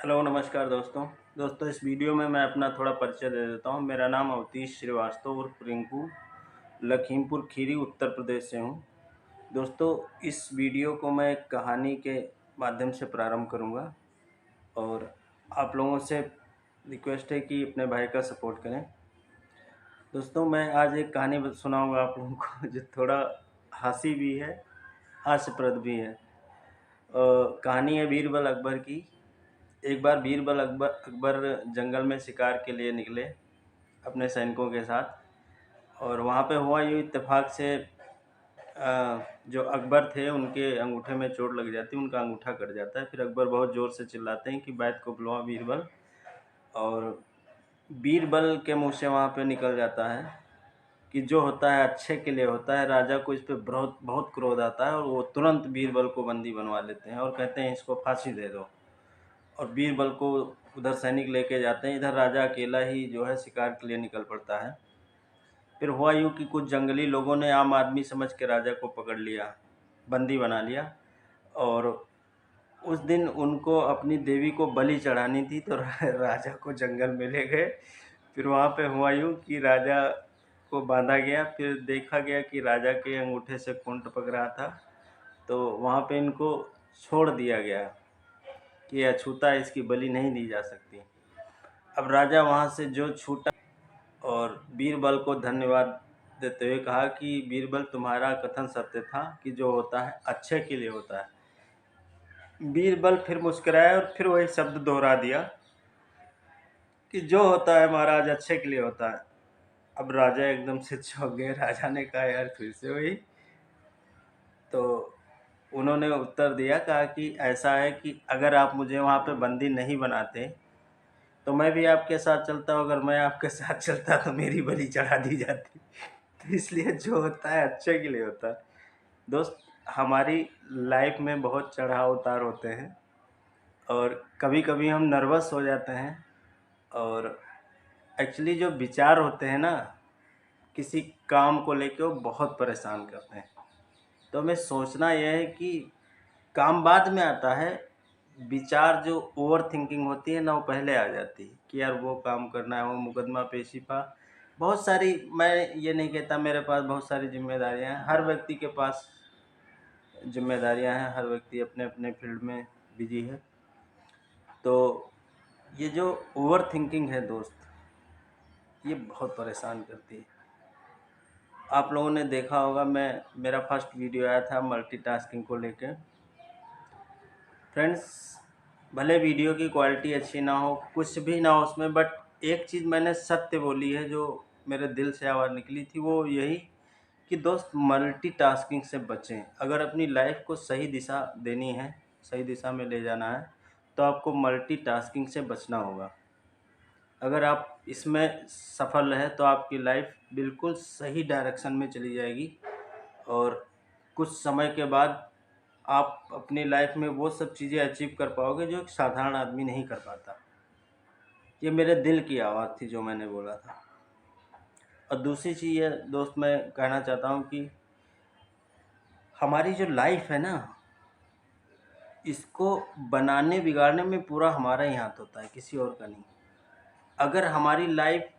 Hello नमस्कार दोस्तों इस वीडियो में मैं अपना थोड़ा परिचय दे देता हूँ। मेरा नाम अवतीश श्रीवास्तव उर्फ रिंकू, लखीमपुर खीरी उत्तर प्रदेश से हूँ। दोस्तों, इस वीडियो को मैं एक कहानी के माध्यम से प्रारंभ करूँगा और आप लोगों से रिक्वेस्ट है कि अपने भाई का सपोर्ट करें। दोस्तों, मैं आज एक कहानी सुनाऊँगा आप लोगों को जो थोड़ा हँसी भी है, हास्यप्रद भी है। कहानी है बीरबल अकबर की। एक बार बीरबल अकबर जंगल में शिकार के लिए निकले अपने सैनिकों के साथ, और वहाँ पे हुआ यूँ इत्तेफाक से जो अकबर थे उनके अंगूठे में चोट लग जाती है, उनका अंगूठा कट जाता है। फिर अकबर बहुत ज़ोर से चिल्लाते हैं कि बैत को बुलवा बीरबल, और बीरबल के मुँह से वहाँ पे निकल जाता है कि जो होता है अच्छे के लिए होता है। राजा को इस पे बहुत बहुत क्रोध आता है और वो तुरंत बीरबल को बंदी बनवा लेते हैं और कहते हैं इसको फांसी दे दो। और बीरबल को उधर सैनिक लेके जाते हैं, इधर राजा अकेला ही जो है शिकार के लिए निकल पड़ता है। फिर हुआ यूँ कि कुछ जंगली लोगों ने आम आदमी समझ के राजा को पकड़ लिया, बंदी बना लिया, और उस दिन उनको अपनी देवी को बलि चढ़ानी थी, तो राजा को जंगल में ले गए। फिर वहाँ पे हुआ यूँ कि राजा को बांधा गया, फिर देखा गया कि राजा के अंगूठे से खून टपक रहा था, तो वहाँ पे इनको छोड़ दिया गया कि अछूता इसकी बलि नहीं दी जा सकती। अब राजा वहाँ से जो छूटा और बीरबल को धन्यवाद देते हुए कहा कि बीरबल, तुम्हारा कथन सत्य था कि जो होता है अच्छे के लिए होता है। बीरबल फिर मुस्कुराया और फिर वही शब्द दोहरा दिया कि जो होता है महाराज अच्छे के लिए होता है। अब राजा एकदम से चौंक गए। राजा ने कहा यार फिर से वही। तो उन्होंने उत्तर दिया, कहा कि ऐसा है कि अगर आप मुझे वहाँ पे बंदी नहीं बनाते तो मैं भी आपके साथ चलता, अगर मैं आपके साथ चलता तो मेरी बलि चढ़ा दी जाती। तो इसलिए जो होता है अच्छे के लिए होता है। दोस्त, हमारी लाइफ में बहुत चढ़ाव उतार होते हैं और कभी-कभी हम नर्वस हो जाते हैं, और एक्चुअली जो विचार होते हैं ना किसी काम को लेके, वो बहुत परेशान करते हैं। तो हमें सोचना यह है कि काम बाद में आता है, विचार जो ओवर थिंकिंग होती है ना, वो पहले आ जाती है कि यार वो काम करना है, वो मुकदमा पेशी पा बहुत सारी। मैं ये नहीं कहता मेरे पास बहुत सारी जिम्मेदारियां हैं, हर व्यक्ति के पास जिम्मेदारियां हैं, हर व्यक्ति अपने अपने फील्ड में बिजी है। तो ये जो ओवर थिंकिंग है दोस्त, ये बहुत परेशान करती है। आप लोगों ने देखा होगा, मेरा फर्स्ट वीडियो आया था मल्टीटास्किंग को लेके। फ्रेंड्स, भले वीडियो की क्वालिटी अच्छी ना हो, कुछ भी ना हो उसमें, बट एक चीज़ मैंने सत्य बोली है जो मेरे दिल से आवाज़ निकली थी, वो यही कि दोस्त मल्टीटास्किंग से बचें। अगर अपनी लाइफ को सही दिशा देनी है, सही दिशा में ले जाना है, तो आपको मल्टीटास्किंग से बचना होगा। अगर आप इसमें सफल रहे तो आपकी लाइफ बिल्कुल सही डायरेक्शन में चली जाएगी, और कुछ समय के बाद आप अपनी लाइफ में वो सब चीज़ें अचीव कर पाओगे जो एक साधारण आदमी नहीं कर पाता। ये मेरे दिल की आवाज़ थी जो मैंने बोला था। और दूसरी चीज़ ये दोस्त मैं कहना चाहता हूँ कि हमारी जो लाइफ है ना, इसको बनाने बिगाड़ने में पूरा हमारा ही हाथ होता है, किसी और का नहीं। अगर हमारी लाइफ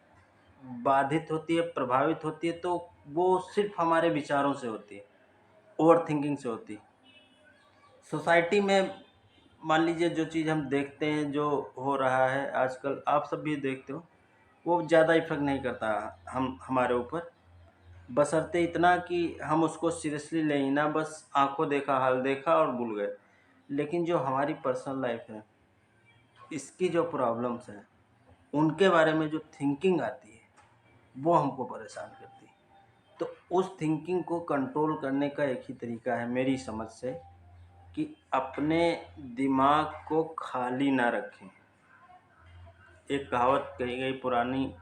बाधित होती है, प्रभावित होती है, तो वो सिर्फ हमारे विचारों से होती है, ओवर थिंकिंग से होती है। सोसाइटी में मान लीजिए जो चीज़ हम देखते हैं, जो हो रहा है आजकल, आप सब भी देखते हो, वो ज़्यादा इफ़ेक्ट नहीं करता हमारे ऊपर, बशर्ते इतना कि हम उसको सीरियसली लें ही ना, बस आँखों देखा हाल देखा और भूल गए। लेकिन जो हमारी पर्सनल लाइफ है, इसकी जो प्रॉब्लम्स हैं, उनके बारे में जो थिंकिंग आती है, वो हमको परेशान करती है। तो उस थिंकिंग को कंट्रोल करने का एक ही तरीका है मेरी समझ से, कि अपने दिमाग को खाली ना रखें। एक कहावत कही गई पुरानी,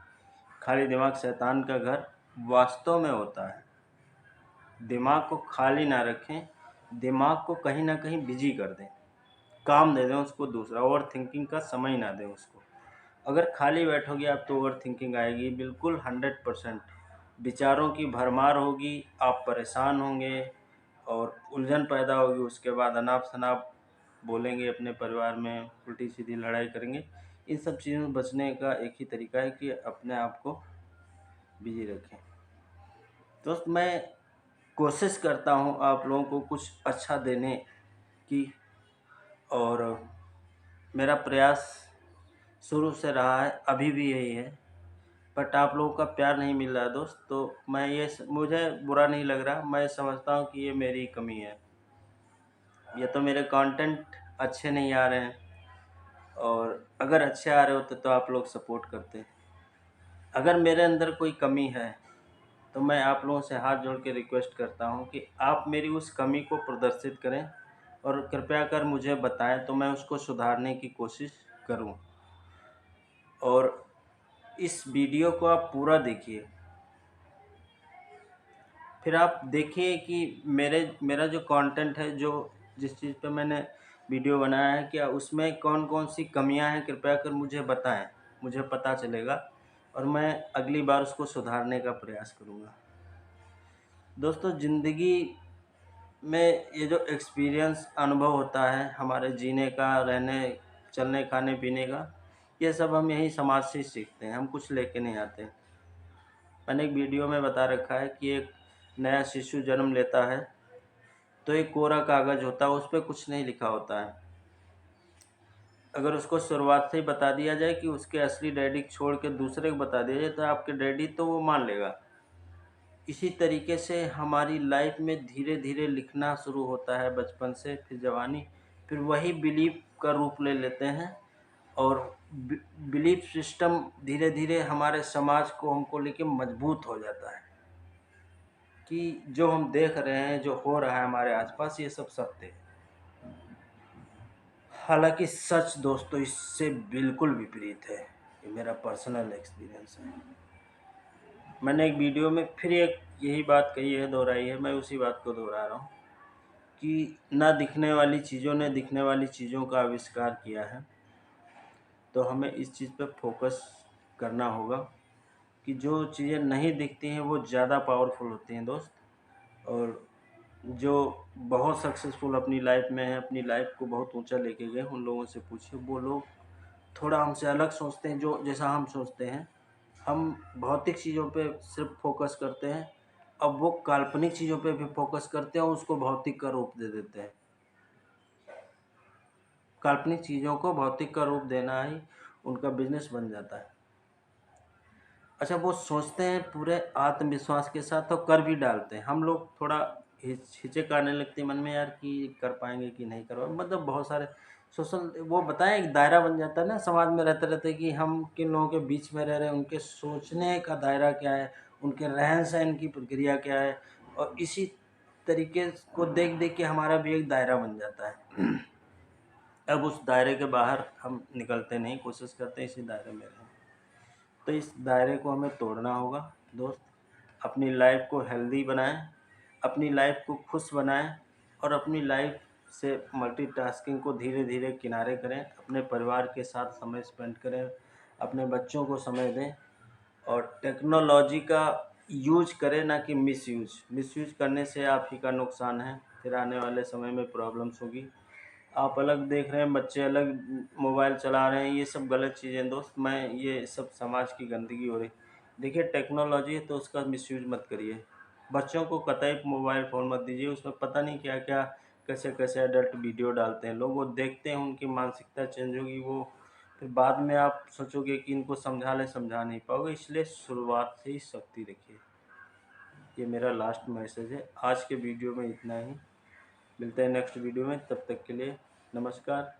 खाली दिमाग शैतान का घर, वास्तव में होता है। दिमाग को खाली ना रखें, दिमाग को कहीं ना कहीं बिजी कर दें, काम दे दें उसको दूसरा, ओवर थिंकिंग का समय ना दें उसको। अगर खाली बैठोगे आप तो ओवर थिंकिंग आएगी, बिल्कुल 100%। विचारों की भरमार होगी, आप परेशान होंगे और उलझन पैदा होगी, उसके बाद अनाप शनाप बोलेंगे अपने परिवार में, उल्टी सीधी लड़ाई करेंगे। इन सब चीज़ों में बचने का एक ही तरीका है कि अपने आप को बिजी रखें। दोस्त, मैं कोशिश करता हूँ आप लोगों को कुछ अच्छा देने की, और मेरा प्रयास शुरू से रहा है, अभी भी यही है। बट आप लोगों का प्यार नहीं मिल रहा है दोस्त, तो मुझे बुरा नहीं लग रहा। मैं समझता हूँ कि ये मेरी कमी है, या तो मेरे कंटेंट अच्छे नहीं आ रहे हैं, और अगर अच्छे आ रहे होते तो आप लोग सपोर्ट करते। अगर मेरे अंदर कोई कमी है तो मैं आप लोगों से हाथ जोड़ के रिक्वेस्ट करता हूँ कि आप मेरी उस कमी को प्रदर्शित करें, और कृपया कर मुझे बताएं तो मैं उसको सुधारने की कोशिश करूँ। और इस वीडियो को आप पूरा देखिए, फिर आप देखिए कि मेरा जो कंटेंट है, जो जिस चीज़ पे मैंने वीडियो बनाया है, क्या उसमें कौन कौन सी कमियां हैं, कृपया कर मुझे बताएं। मुझे पता चलेगा और मैं अगली बार उसको सुधारने का प्रयास करूँगा। दोस्तों, ज़िंदगी में ये जो एक्सपीरियंस अनुभव होता है हमारे जीने का, रहने, चलने, खाने पीने का, ये सब हम यहीं समाज से ही सीखते हैं, हम कुछ लेके नहीं आते। मैंने एक वीडियो में बता रखा है कि एक नया शिशु जन्म लेता है तो एक कोरा कागज़ होता है, उस पर कुछ नहीं लिखा होता है। अगर उसको शुरुआत से ही बता दिया जाए कि उसके असली डैडी छोड़ के दूसरे को बता दिया जाए तो आपके डैडी, तो वो मान लेगा। इसी तरीके से हमारी लाइफ में धीरे धीरे लिखना शुरू होता है, बचपन से, फिर जवानी, फिर वही बिलीफ का रूप ले लेते हैं। और बिलीफ सिस्टम धीरे धीरे हमारे समाज को हमको लेके मजबूत हो जाता है कि जो हम देख रहे हैं, जो हो रहा है हमारे आसपास, ये सब सत्य है। हालांकि सच दोस्तों इससे बिल्कुल विपरीत है। ये मेरा पर्सनल एक्सपीरियंस है। मैंने एक वीडियो में फिर एक यही बात कही है, दोहराई है, मैं उसी बात को दोहरा रहा हूँ कि ना दिखने वाली चीज़ों ने दिखने वाली चीज़ों का आविष्कार किया है। तो हमें इस चीज़ पे फोकस करना होगा कि जो चीज़ें नहीं दिखती हैं वो ज़्यादा पावरफुल होती हैं दोस्त। और जो बहुत सक्सेसफुल अपनी लाइफ में है, अपनी लाइफ को बहुत ऊंचा लेके गए, उन लोगों से पूछिए, वो लोग थोड़ा हमसे अलग सोचते हैं, जो जैसा हम सोचते हैं। हम भौतिक चीज़ों पे सिर्फ फोकस करते हैं, अब वो काल्पनिक चीज़ों पे भी फोकस करते हैं और उसको भौतिक का रूप दे देते हैं। काल्पनिक चीज़ों को भौतिक का रूप देना ही उनका बिजनेस बन जाता है। अच्छा, वो सोचते हैं पूरे आत्मविश्वास के साथ तो कर भी डालते हैं। हम लोग थोड़ा हिचक आने लगती है मन में, यार कि कर पाएंगे कि नहीं कर पाएंगे। मतलब बहुत सारे सोशल, वो बताएं, एक दायरा बन जाता है ना समाज में रहते रहते कि हम किन लोगों के बीच में रह रहे हैं, उनके सोचने का दायरा क्या है, उनके रहन सहन की प्रक्रिया क्या है, और इसी तरीके को देख देख के हमारा भी एक दायरा बन जाता है। अब उस दायरे के बाहर हम निकलते नहीं, कोशिश करते हैं इसी दायरे में रहें। तो इस दायरे को हमें तोड़ना होगा दोस्त। अपनी लाइफ को हेल्दी बनाएं, अपनी लाइफ को खुश बनाएं, और अपनी लाइफ से मल्टीटास्किंग को धीरे धीरे किनारे करें। अपने परिवार के साथ समय स्पेंड करें, अपने बच्चों को समय दें, और टेक्नोलॉजी का यूज करें, ना कि मिसयूज करने से आप ही का नुकसान है। फिर आने वाले समय में प्रॉब्लम्स होगी। आप अलग देख रहे हैं, बच्चे अलग मोबाइल चला रहे हैं, ये सब गलत चीज़ें दोस्त। मैं ये सब समाज की गंदगी हो रही। देखिए, टेक्नोलॉजी है तो उसका मिसयूज मत करिए। बच्चों को कतई मोबाइल फ़ोन मत दीजिए, उसमें पता नहीं क्या क्या, कैसे कैसे एडल्ट वीडियो डालते हैं लोग। वो देखते हैं, उनकी मानसिकता चेंज होगी, वो फिर बाद में आप सोचोगे कि इनको समझा नहीं पाओगे। इसलिए शुरुआत से ही सख्ती रखिए। ये मेरा लास्ट मैसेज है। आज के वीडियो में इतना ही। मिलते हैं नेक्स्ट वीडियो में, तब तक के लिए नमस्कार।